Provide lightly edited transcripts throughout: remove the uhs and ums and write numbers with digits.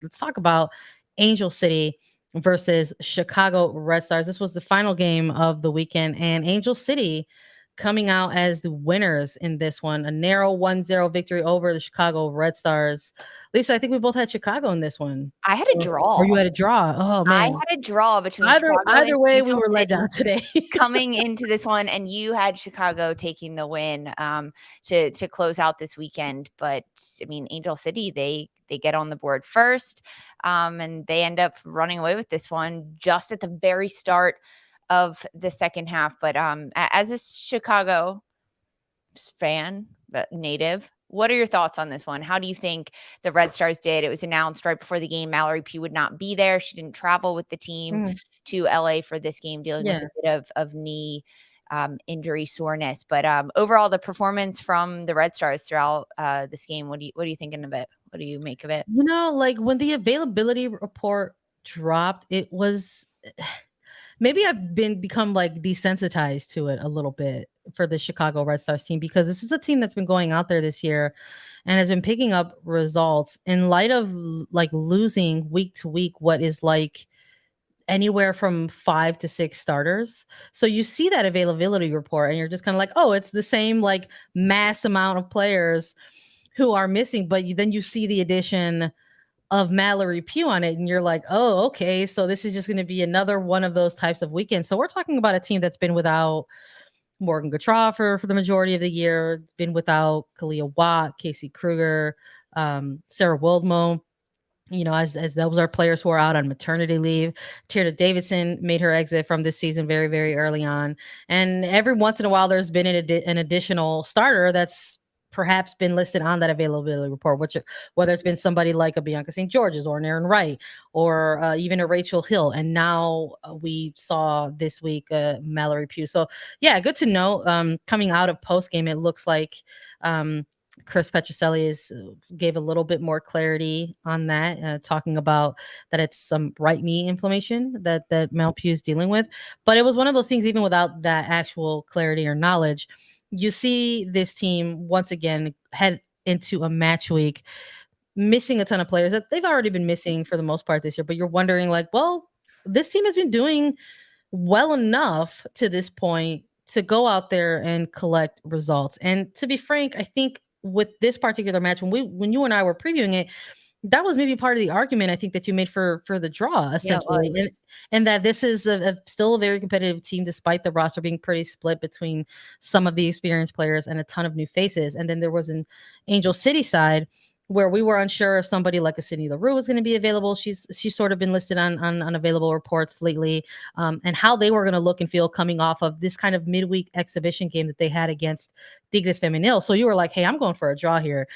let's talk about Angel City versus Chicago Red Stars. This was the final game of the weekend, and Angel City coming out as the winners in this one. A narrow 1-0 victory over the Chicago Red Stars. Lisa, I think we both had Chicago in this one. I had a Or draw. you had a draw. Oh, I man. had a draw between Either Chicago and way, we Angel were let City down today. coming into this one, and you had Chicago taking the win to close out this weekend. But I mean, Angel City, they get on the board first, and they end up running away with this one just at the very start of the second half. But as a Chicago fan, native, what are your thoughts on this one? How do you think the Red Stars did? It was announced right before the game Mallory Pugh would not be there. She didn't travel with the team to LA for this game, dealing with a bit of knee injury soreness. But overall, the performance from the Red Stars throughout this game, what are you thinking of it? What do you make of it? Like when the availability report dropped, it was maybe I've become like desensitized to it a little bit for the Chicago Red Stars team, because this is a team that's been going out there this year and has been picking up results in light of like losing week to week what is like anywhere from 5 to 6 starters. So you see that availability report and you're just kind of like, oh, it's the same like mass amount of players who are missing, but then you see the addition of Mallory Pugh on it, and you're like, oh, okay, so this is just going to be another one of those types of weekends. So we're talking about a team that's been without Morgan Gautrat for the majority of the year, been without Kalia Watt, Casey Kruger, Sarah Wildmo. As those are players who are out on maternity leave. Tierna Davidson made her exit from this season very, very early on. And every once in a while, there's been an additional starter that's perhaps been listed on that availability report, whether it's been somebody like a Bianca St. George's or an Aaron Wright or even a Rachel Hill. And now we saw this week Mallory Pugh. So, yeah, good to know. Coming out of postgame, it looks like Chris Petroselli gave a little bit more clarity on that, talking about that it's some right knee inflammation that Mel Pugh is dealing with. But it was one of those things, even without that actual clarity or knowledge, you see this team once again head into a match week missing a ton of players that they've already been missing for the most part this year. But you're wondering like, well, this team has been doing well enough to this point to go out there and collect results. And to be frank, I think with this particular match, when you and I were previewing it, that was maybe part of the argument I think that you made for the draw, essentially, and that this is still a very competitive team despite the roster being pretty split between some of the experienced players and a ton of new faces. And then there was an Angel City side where we were unsure if somebody like a Sydney LaRue was going to be available. She's sort of been listed on available reports lately, and how they were going to look and feel coming off of this kind of midweek exhibition game that they had against Tigres Femenil. So you were like, hey, I'm going for a draw here.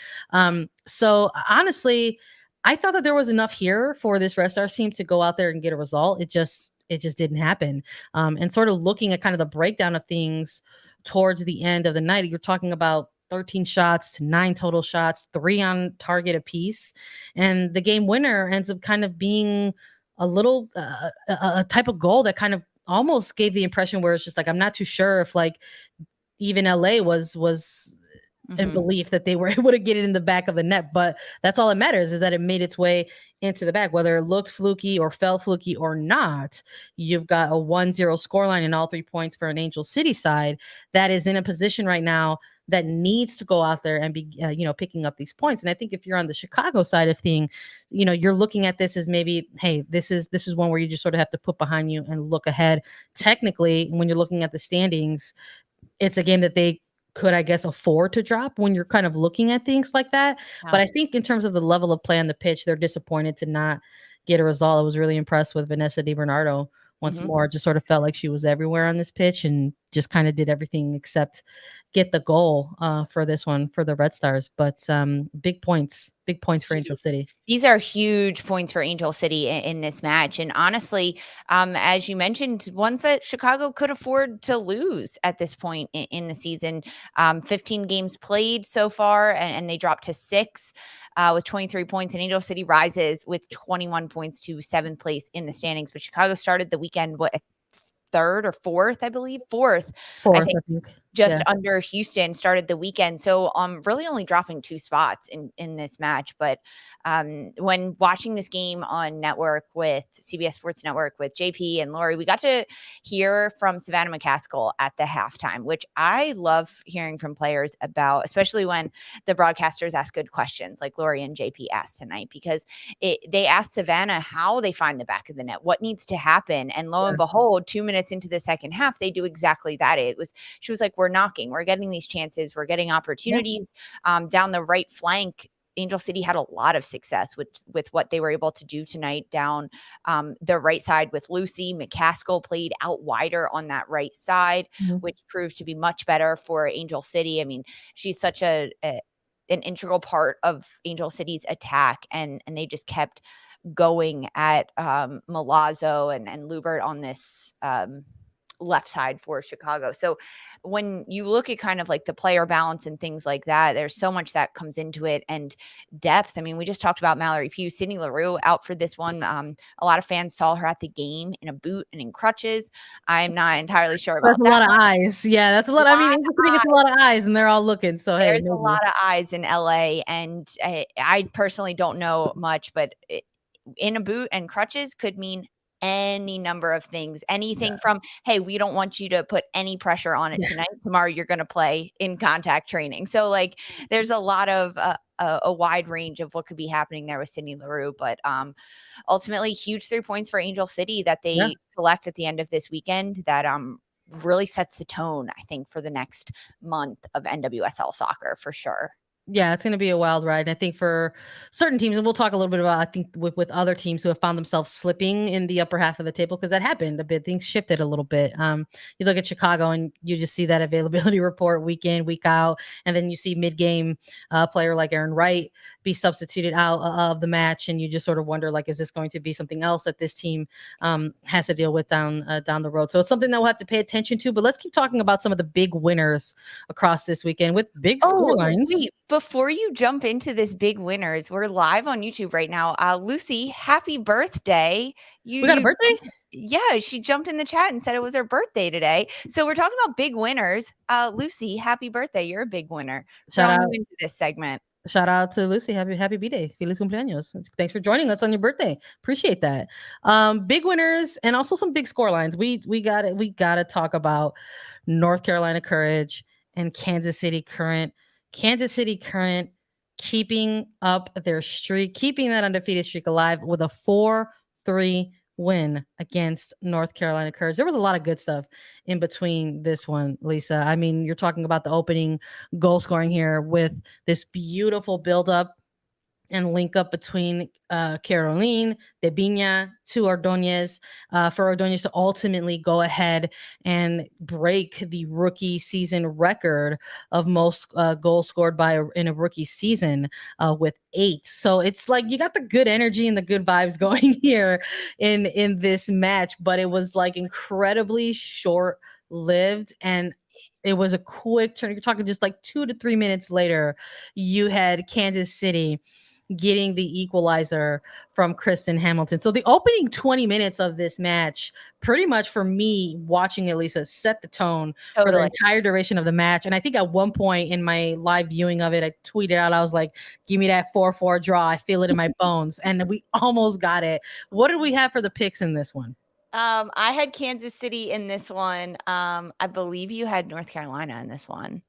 So honestly, I thought that there was enough here for this Red Stars team to go out there and get a result. It just didn't happen. And sort of looking at kind of the breakdown of things towards the end of the night, you're talking about 13 shots to 9 total shots, 3 on target apiece. And the game winner ends up kind of being a little a type of goal that kind of almost gave the impression where it's just like, I'm not too sure if like even LA was in belief that they were able to get it in the back of the net. But that's all that matters, is that it made its way into the back, whether it looked fluky or felt fluky or not. You've got a 1-0 scoreline and all 3 points for an Angel City side that is in a position right now that needs to go out there and be, picking up these points. And I think if you're on the Chicago side of thing, you're looking at this as maybe, hey, this is one where you just sort of have to put behind you and look ahead. Technically, when you're looking at the standings, it's a game that they could, I guess, afford to drop when you're kind of looking at things like that. Wow. But I think in terms of the level of play on the pitch, they're disappointed to not get a result. I was really impressed with Vanessa DiBernardo once more. Just sort of felt like she was everywhere on this pitch and just kind of did everything except get the goal for this one for the Red Stars. But big points for Angel City. These are huge points for Angel City in this match. And honestly, as you mentioned, ones that Chicago could afford to lose at this point in the season. 15 games played so far, and they dropped to 6 with 23 points. And Angel City rises with 21 points to 7th place in the standings. But Chicago started the weekend, third or fourth, I believe? Fourth, I think. just under Houston started the weekend. So really only dropping 2 spots in this match. But when watching this game on network with CBS Sports Network with JP and Lori, we got to hear from Savannah McCaskill at the halftime, which I love hearing from players about, especially when the broadcasters ask good questions like Lori and JP asked tonight, because they asked Savannah how they find the back of the net, what needs to happen. And lo and behold, 2 minutes into the second half, they do exactly that. She was like, we're knocking, we're getting these chances, we're getting opportunities down the right flank. Angel City had a lot of success with what they were able to do tonight down the right side with Lucy. McCaskill played out wider on that right side, which proved to be much better for Angel City. I mean, she's such an integral part of Angel City's attack, and they just kept going at Milazzo and Lubert on this left side for Chicago. So when you look at kind of like the player balance and things like that, there's so much that comes into it, and depth. I mean, we just talked about Mallory Pugh. Sydney Leroux out for this one. A lot of fans saw her at the game in a boot and in crutches. I'm not entirely sure about that's that. A lot of eyes. Yeah, that's a lot. I mean, it's a lot of eyes, and they're all looking. So there's a lot of eyes in LA, and I personally don't know much, but in a boot and crutches could mean any number of things. Anything from, hey, we don't want you to put any pressure on it tonight. Tomorrow you're going to play in contact training. So like there's a lot of a wide range of what could be happening there with Sydney Leroux. But ultimately huge 3 points for Angel City that they collect at the end of this weekend that really sets the tone, I think, for the next month of NWSL soccer for sure. Yeah, it's going to be a wild ride. I think for certain teams, and we'll talk a little bit about, I think, with other teams who have found themselves slipping in the upper half of the table, because that happened a bit. Things shifted a little bit. You look at Chicago and you just see that availability report week in, week out. And then you see mid-game player like Aaron Wright be substituted out of the match. And you just sort of wonder, like, is this going to be something else that this team has to deal with down the road? So it's something that we'll have to pay attention to. But let's keep talking about some of the big winners across this weekend with big scorelines. Before you jump into this big winners, we're live on YouTube right now. Lucy, happy birthday. We got a birthday? Yeah, she jumped in the chat and said it was her birthday today. So we're talking about big winners. Lucy, happy birthday. You're a big winner. Shout out into this segment. Shout out to Lucy. Happy B-Day. Feliz cumpleaños. Thanks for joining us on your birthday. Appreciate that. Big winners and also some big score lines. We gotta talk about North Carolina Courage and Kansas City Current. Kansas City Current keeping up their streak, keeping that undefeated streak alive with a 4-3 win against North Carolina Courage. There was a lot of good stuff in between this one, Lisa. I mean, you're talking about the opening goal scoring here with this beautiful buildup and link up between Caroline Debinha to Ordonez for Ordonez to ultimately go ahead and break the rookie season record of most goals scored in a rookie season with 8. So it's like you got the good energy and the good vibes going here in this match, but it was like incredibly short-lived, and it was a quick turn. You're talking just like 2 to 3 minutes later, you had Kansas City getting the equalizer from Kristen Hamilton. So the opening 20 minutes of this match, pretty much for me watching it, Lisa, set the tone for the entire duration of the match. And I think at one point in my live viewing of it, I tweeted out, I was like, give me that 4-4 draw. I feel it in my bones. And we almost got it. What did we have for the picks in this one? I had Kansas City in this one. I believe you had North Carolina in this one.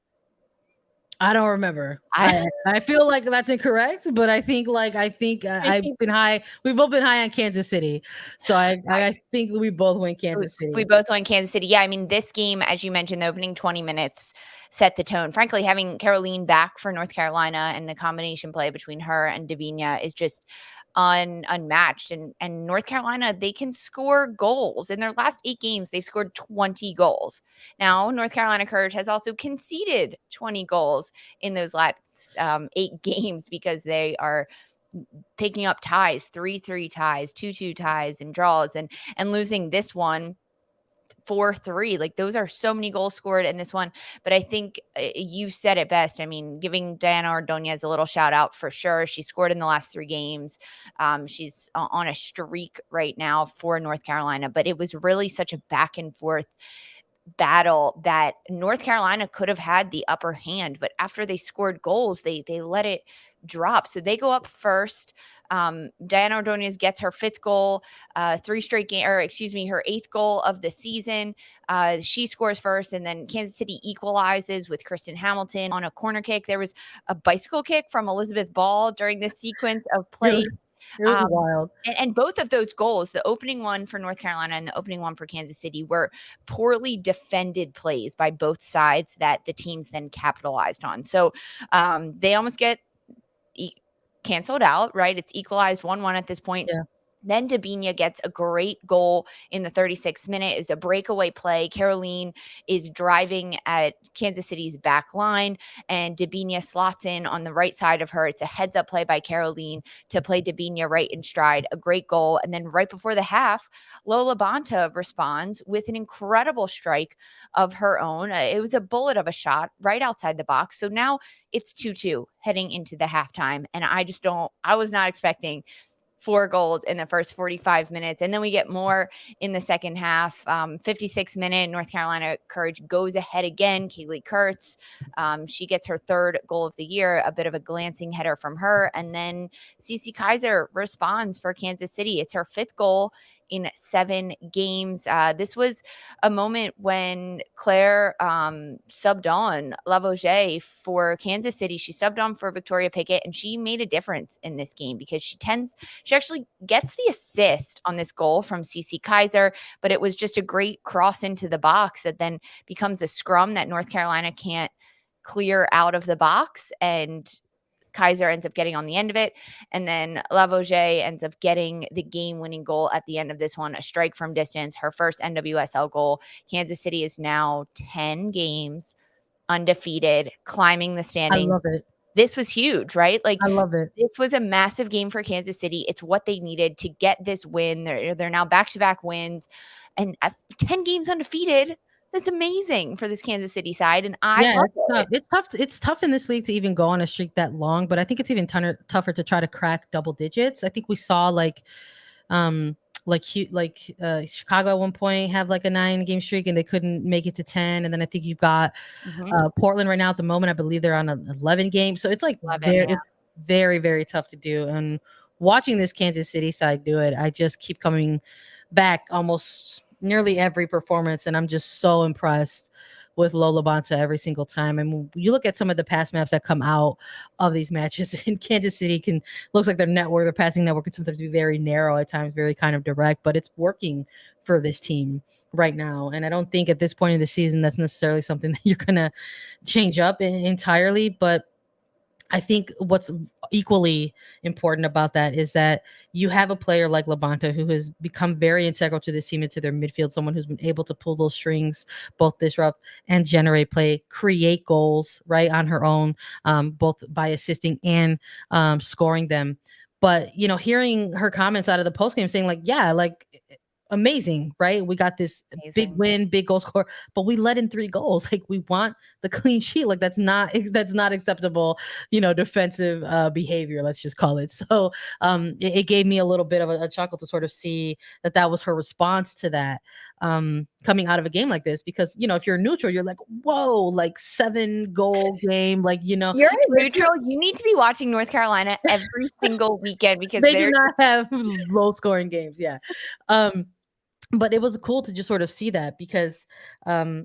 I don't remember. I feel like that's incorrect, but I think I've been high. We've both been high on Kansas City, so I think we both went Kansas City. We both went Kansas City. Yeah, I mean, this game, as you mentioned, the opening 20 minutes set the tone. Frankly, having Caroline back for North Carolina and the combination play between her and Debinha is just unmatched. And North Carolina, they can score goals. In their last 8 games, they've scored 20 goals. Now, North Carolina Courage has also conceded 20 goals in those last 8 games because they are picking up ties, 3-3 ties, 2-2 ties, and draws, and losing this one 4-3. Like, those are so many goals scored in this one. But I think you said it best. I mean, giving Diana Ordonez a little shout out for sure. She scored in the last 3 games. She's on a streak right now for North Carolina, but it was really such a back and forth battle that North Carolina could have had the upper hand, but after they scored goals, they let it drop. So they go up first. Diana Ordonez gets her 5th goal, 3 straight game, or excuse me, her 8th goal of the season. She scores first, and then Kansas City equalizes with Kristen Hamilton on a corner kick. There was a bicycle kick from Elizabeth Ball during this sequence of play. It was wild. And both of those goals, the opening one for North Carolina and the opening one for Kansas City, were poorly defended plays by both sides that the teams then capitalized on. So they almost get canceled out, right? It's equalized 1-1 at this point. Yeah. Then Debinha gets a great goal in the 36th minute. Is a breakaway play. Caroline is driving at Kansas City's back line, and Debinha slots in on the right side of her. It's a heads-up play by Caroline to play Debinha right in stride. A great goal. And then right before the half, Lola Bonta responds with an incredible strike of her own. It was a bullet of a shot right outside the box. So now it's 2-2 heading into the halftime. And I was not expecting 4 goals in the first 45 minutes. And then we get more in the second half. 56th minute, North Carolina Courage goes ahead again. Kaylee Kurtz, she gets her 3rd goal of the year, a bit of a glancing header from her. And then Cece Kaiser responds for Kansas City. It's her 5th goal in 7 games. This was a moment when Claire subbed on Lavoisier for Kansas City. She subbed on for Victoria Pickett, and she made a difference in this game because she actually gets the assist on this goal from Cece Kaiser, but it was just a great cross into the box that then becomes a scrum that North Carolina can't clear out of the box, and Kaiser ends up getting on the end of it. And then Lavoisier ends up getting the game-winning goal at the end of this one, a strike from distance, her first NWSL goal. Kansas City is now 10 games undefeated, climbing the standings. I love it. This was huge, right? Like, I love it. This was a massive game for Kansas City. It's what they needed to get this win. They're now back-to-back wins, and 10 games undefeated. That's amazing for this Kansas City side, and it's tough. It's tough in this league to even go on a streak that long, but I think it's even tougher to try to crack double digits. I think we saw Chicago at one point have like a 9-game streak and they couldn't make it to 10, and then I think you've got Portland right now at the moment. I believe they're on an 11 game, so it's like it's very, very tough to do. And watching this Kansas City side do it, I just keep coming back almost nearly every performance, and I'm just so impressed with Lola Bonta every single time. I mean, you look at some of the pass maps that come out of these matches, and Kansas City looks like their passing network can sometimes be very narrow at times, very kind of direct, but it's working for this team right now. And I don't think at this point in the season that's necessarily something that you're gonna change up entirely, but I think what's equally important about that is that you have a player like Labonta who has become very integral to this team, into their midfield, someone who's been able to pull those strings, both disrupt and generate play, create goals right on her own, both by assisting and scoring them. But, hearing her comments out of the postgame saying amazing, right? We got this big win, big goal score, but we let in 3 goals. Like, we want the clean sheet. Like, that's not acceptable, defensive behavior, let's just call it. So it gave me a little bit of a chuckle to sort of see that was her response to that, coming out of a game like this, because if you're neutral, you're like, whoa, like 7-goal game, like you're neutral. You need to be watching North Carolina every single weekend because they do not have low scoring games. But it was cool to just sort of see that, because I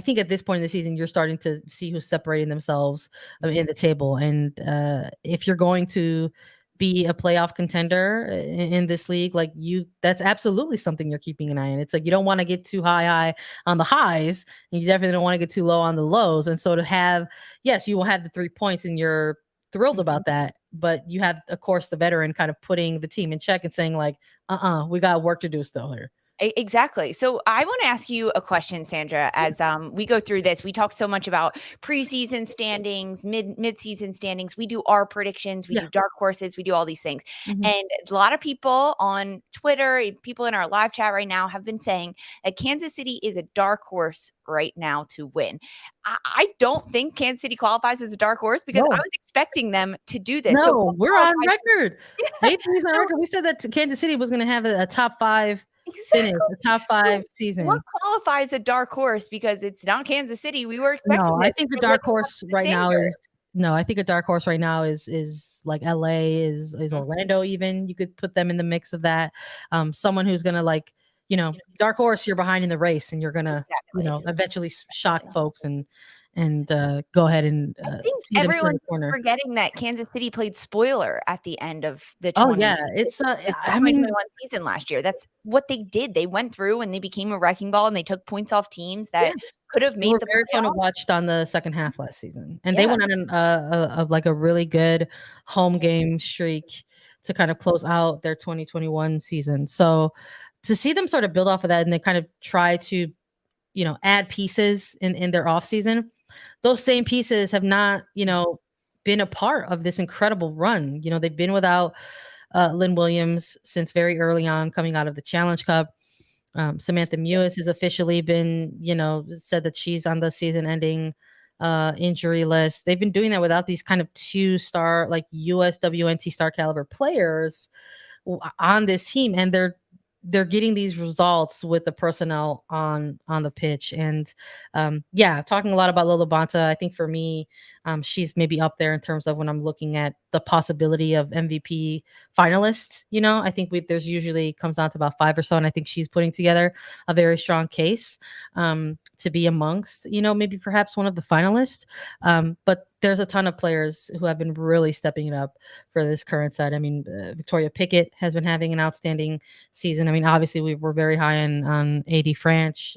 think at this point in the season, you're starting to see who's separating themselves in the table. And if you're going to be a playoff contender in this league, that's absolutely something you're keeping an eye on. It's like, you don't want to get too high on the highs, and you definitely don't want to get too low on the lows. And so to have, yes, you will have the 3 points and you're thrilled about that, but you have, of course, the veteran kind of putting the team in check and saying like, we got work to do still here. Exactly. So I want to ask you a question, Sandra, as we go through this. We talk so much about preseason standings, mid-season standings. We do our predictions. We do dark horses. We do all these things. Mm-hmm. And a lot of people on Twitter, people in our live chat right now, have been saying that Kansas City is a dark horse right now to win. I don't think Kansas City qualifies as a dark horse, because I was expecting them to do this. No, we're on record. We said that Kansas City was going to have a top 5 Finish Exactly. the top 5 What season. qualifies a dark horse? Because it's not Kansas City. We were expecting No, I this. think a They're living dark up horse to the right now standard. is no, I think a dark horse right now is like LA, is Mm, Orlando even. You could put them in the mix of that. Someone who's gonna like, dark horse, you're behind in the race and you're gonna, exactly. eventually shock folks and go ahead and I think see them turn the everyone's corner. forgetting that Kansas City played spoiler at the end of the Oh yeah, the I mean, 2021 season last year. That's what they did. They went through and they became a wrecking ball and they took points off teams yeah. that could have They were made the very fun to playoffs. watch on the second half last season, and they Yeah. went on like a really good home game streak to kind of close out their 2021 season. So to see them sort of build off of that and they kind of try to, add pieces in their off season, those same pieces have not, been a part of this incredible run. They've been without Lynn Williams since very early on, coming out of the Challenge Cup. Samantha Mewis has officially been, said that she's on the season-ending injury list. They've been doing that without these kind of two-star, like USWNT star caliber players on this team, and they're getting these results with the personnel on the pitch. And yeah, talking a lot about Lola Bonta. I think for me, she's maybe up there in terms of when I'm looking at the possibility of MVP finalists. I think there's usually comes down to about 5 or so, and I think she's putting together a very strong case to be amongst, maybe perhaps one of the finalists. But there's a ton of players who have been really stepping it up for this current side. I mean, Victoria Pickett has been having an outstanding season. I mean, obviously we were very high on AD Franch.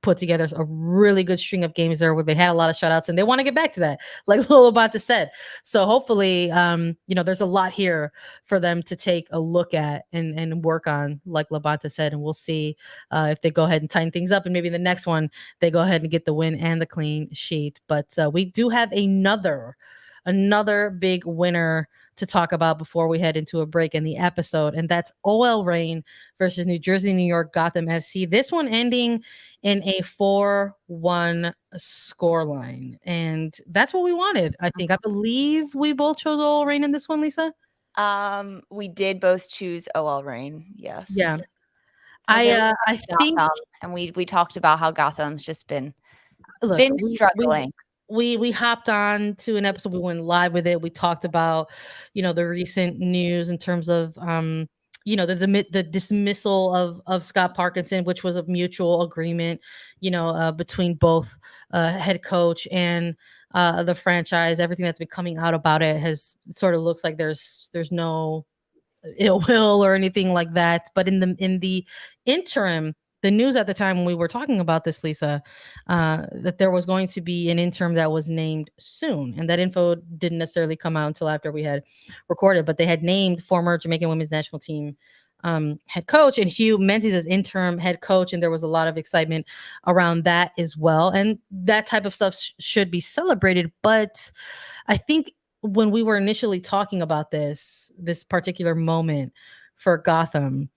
Put together a really good string of games there where they had a lot of shutouts and they want to get back to that, like Lola Bonta said. So hopefully, there's a lot here for them to take a look at and work on, like Labonta said, and we'll see if they go ahead and tighten things up, and maybe the next one they go ahead and get the win and the clean sheet. But we do have another big winner to talk about before we head into a break in the episode, and that's OL Reign versus New Jersey, New York, Gotham FC. This one ending in a 4-1 scoreline, and that's what we wanted. I think, I believe we both chose OL Reign in this one, Lisa. We did both choose OL Reign. Yes. Yeah, I I think. Gotham, and we talked about how Gotham's just been Look, struggling. we hopped on to an episode. We went live with it. We talked about, the recent news in terms of, the dismissal of Scott Parkinson, which was a mutual agreement, between both head coach and the franchise. Everything that's been coming out about it has sort of looks like there's no ill will or anything like that. But in the interim, the news at the time when we were talking about this, Lisa, that there was going to be an interim that was named soon, and that info didn't necessarily come out until after we had recorded. But they had named former Jamaican women's national team head coach and Hugh Menzies as interim head coach, and there was a lot of excitement around that as well. And that type of stuff should be celebrated. But I think when we were initially talking about this particular moment for Gotham,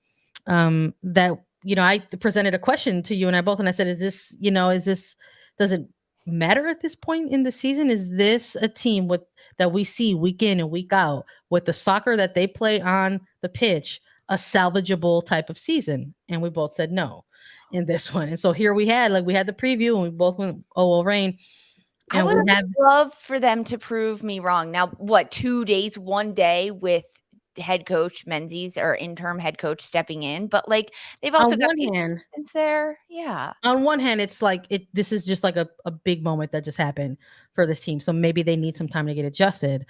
that I presented a question to you and I both, and I said, does it matter at this point in the season? Is this a team that we see week in and week out with the soccer that they play on the pitch, a salvageable type of season? And we both said no in this one. And so here we had the preview and we both went, oh, well, Rain. I would have loved for them to prove me wrong. Now, what, 2 days, 1 day with head coach Menzies or interim head coach stepping in, but they've also got the assistants there. Yeah. On one hand, it's like this is just like a big moment that just happened for this team. So maybe they need some time to get adjusted.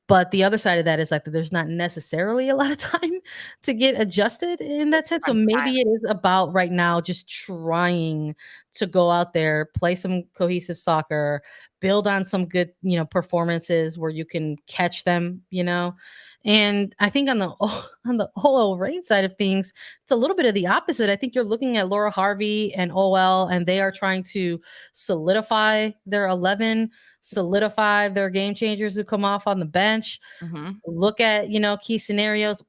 But the other side of that is like that there's not necessarily a lot of time to get adjusted in that sense. So maybe it is about right now just trying to go out there, play some cohesive soccer, build on some good, performances where you can catch them, And I think on the OL Reign side of things, it's a little bit of the opposite. I think you're looking at Laura Harvey and OL, and they are trying to solidify their 11, solidify their game changers who come off on the bench, look at, key scenarios,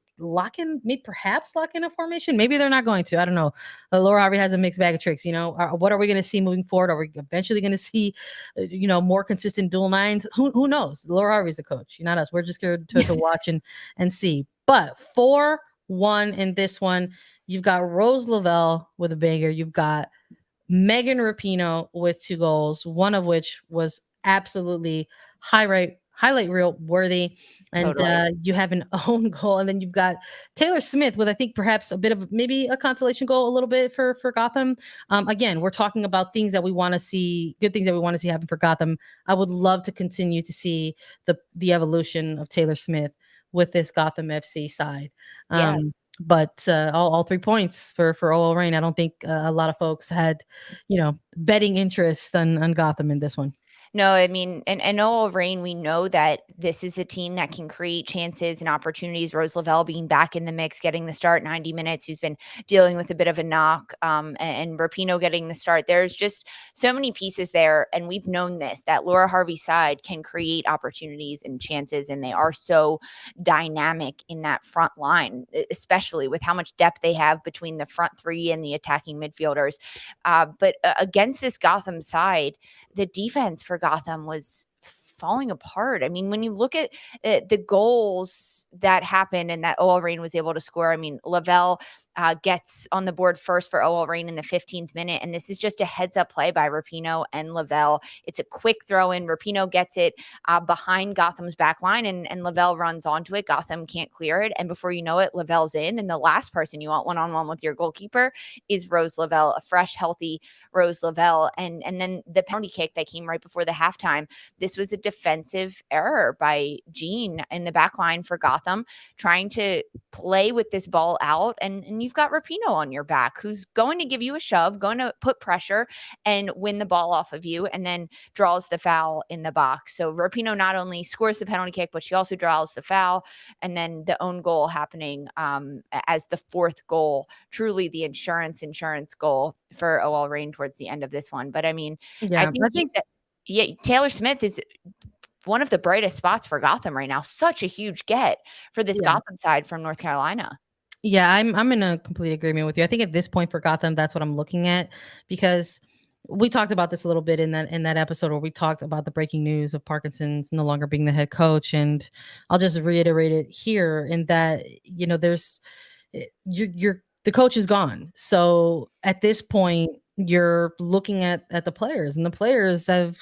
perhaps lock in a formation. Maybe they're not going to. I don't know. Laura Harvey has a mixed bag of tricks. What are we going to see moving forward? Are we eventually going to see, more consistent dual nines? Who knows? Laura Harvey's the coach, not us. We're just scared to watch and see. But won in this one. You've got Rose Lavelle with a banger. You've got Megan Rapinoe with 2 goals, one of which was absolutely highlight reel worthy. And Totally. you have an own goal, and then you've got Taylor Smith with, I think, perhaps a bit of maybe a consolation goal a little bit for Gotham. Again, we're talking about things that we want to see, good things that we want to see happen for Gotham. I would love to continue to see the evolution of Taylor Smith with this Gotham FC side. Yeah. But all 3 points for OL Reign. I don't think a lot of folks had, betting interest on Gotham in this one. No, I mean, and Noah Rain, we know that this is a team that can create chances and opportunities. Rose Lavelle being back in the mix, getting the start 90 minutes, who's been dealing with a bit of a knock, and Rapinoe getting the start. There's just so many pieces there, and we've known this, that Laura Harvey's side can create opportunities and chances, and they are so dynamic in that front line, especially with how much depth they have between the front three and the attacking midfielders. But against this Gotham side, the defense for Gotham was falling apart. I mean, when you look at the goals that happened and that OL Reign was able to score, I mean, Lavelle gets on the board first for OL Reign in the 15th minute. And this is just a heads up play by Rapinoe and Lavelle. It's a quick throw in. Rapinoe gets it behind Gotham's back line, and Lavelle runs onto it. Gotham can't clear it. And before you know it, Lavelle's in. And the last person you want one-on-one with your goalkeeper is Rose Lavelle, a fresh, healthy Rose Lavelle. And then the penalty kick that came right before the halftime. This was a defensive error by Jean in the back line for Gotham, trying to play with this ball out. And you've got Rapinoe on your back, who's going to give you a shove, going to put pressure and win the ball off of you, and then draws the foul in the box. So Rapinoe not only scores the penalty kick, but she also draws the foul. And then the own goal happening as the 4th goal, truly the insurance goal for OL Reign towards the end of this one. But I mean, Yeah, I think Taylor Smith is one of the brightest spots for Gotham right now. Such a huge get for this yeah. Gotham side from North Carolina. Yeah, I'm in a complete agreement with you. I think at this point for Gotham, that's what I'm looking at, because we talked about this a little bit in that episode where we talked about the breaking news of Parkinson's no longer being the head coach, and I'll just reiterate it here in that there's you're the coach is gone. So at this point, you're looking at the players, and the players have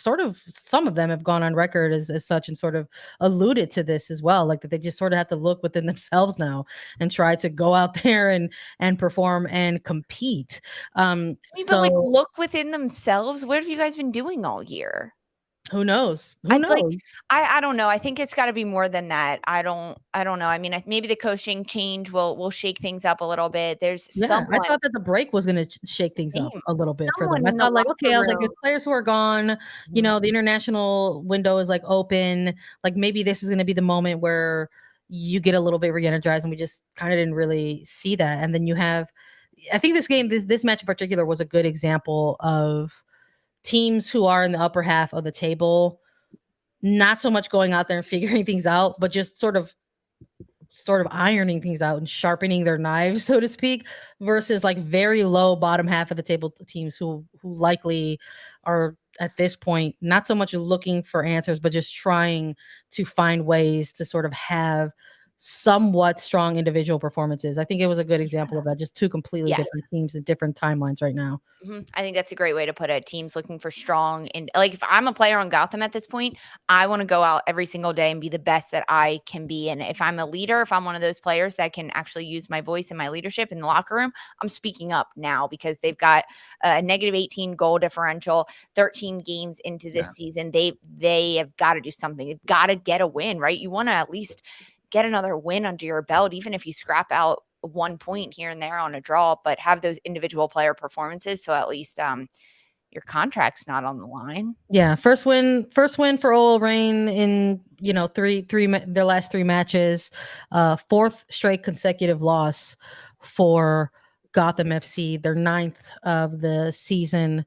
some of them have gone on record as such and sort of alluded to this as well, like that they just sort of have to look within themselves now and try to go out there and perform and compete. But like, So look within themselves. What have you guys been doing all year? who knows? Who I'd like, knows? I don't know. I think it's got to be more than that. I don't know. I mean, maybe the coaching change will shake things up a little bit. There's Yeah, I someone, thought that the break was going to shake things up a little bit for them. someone I in the thought, like, okay, locker I was like, room. there's players who are gone. Mhm. The international window is like open. Like maybe this is going to be the moment where you get a little bit re-energized, and we just kind of didn't really see that. And then you have, I think this match in particular was a good example of teams who are in the upper half of the table, not so much going out there and figuring things out, but just sort of ironing things out and sharpening their knives, so to speak, versus like very low bottom half of the table teams who likely are at this point not so much looking for answers, but just trying to find ways to sort of have somewhat strong individual performances. I think it was a good example of that. Just 2 completely Yes. different teams in different timelines right now. I think that's a great way to put it. Teams looking for strong, and like, if I'm a player on Gotham at this point, I want to go out every single day and be the best that I can be. And if I'm a leader, if I'm one of those players that can actually use my voice and my leadership in the locker room, I'm speaking up now, because they've got a negative 18 goal differential, 13 games into this Yeah. season. They have got to do something. They've got to get a win, right? You want to at least get another win under your belt, even if you scrap out 1 point here and there on a draw, but have those individual player performances, so at least your contract's not on the line. Yeah, first win for OL Reign in their last 3 matches. 4th straight consecutive loss for Gotham FC, their 9th of the season.